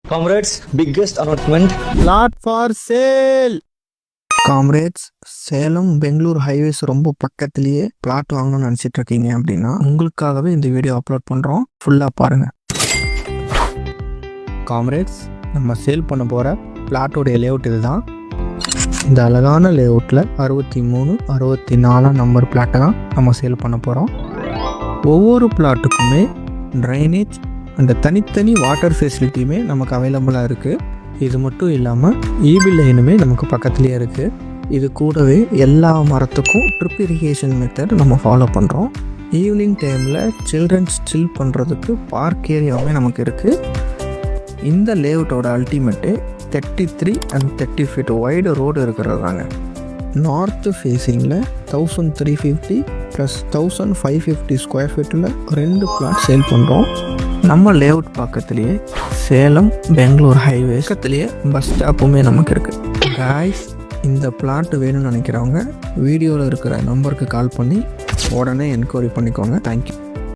Comrades, biggest announcement. Lot for sale. Comrades, Salem Bangalore highways ரொம்ப பக்கத்துலேயே plot வாங்கணும்னு நினச்சிட்டு இருக்கீங்க அப்படின்னா உங்களுக்காகவே இந்த வீடியோ அப்லோட் பண்ணுறோம். ஃபுல்லாக பாருங்கள். காம்ரேட்ஸ், நம்ம சேல் பண்ண போகிற பிளாட்டோடைய லேஅவுட் இது தான். இந்த அழகான லேஅவுட்டில் 63, 64 நம்பர் பிளாட்டை தான் நம்ம சேல் பண்ண போகிறோம். ஒவ்வொரு பிளாட்டுக்குமே ட்ரைனேஜ் அந்த தனித்தனி வாட்டர் ஃபெசிலிட்டியுமே நமக்கு அவைலபிளாக இருக்குது. இது மட்டும் இல்லாமல் ஈபி லைனுமே நமக்கு பக்கத்துலேயே இருக்குது. இது கூடவே எல்லா மரத்துக்கும் ட்ரிப் இரிகேஷன் மெத்தட் நம்ம ஃபாலோ பண்ணுறோம். ஈவினிங் டைமில் சில்ட்ரன்ஸ் சில் பண்ணுறதுக்கு பார்க் ஏரியாவுமே நமக்கு இருக்குது. இந்த லேஅவுட்டோட ultimate 33 and 30 feet wide road இருக்கிறது தாங்க. நார்த்து ஃபேஸிங்கில் 1350 + 1550 ஸ்கொயர் ஃபீட்டில் 2 பிளாட் சேல் பண்ணுறோம். நம்ம லேஅவுட் பக்கத்துலேயே சேலம் பெங்களூர் ஹைவே பக்கத்துலேயே பஸ் ஸ்டாப்புமே நமக்கு இருக்குது. காய்ஸ், இந்த பிளாட் வேணும்னு நினைக்கிறவங்க வீடியோவில் இருக்கிற நம்பருக்கு கால் பண்ணி உடனே என்கொயரி பண்ணிக்கோங்க. தேங்க்யூ.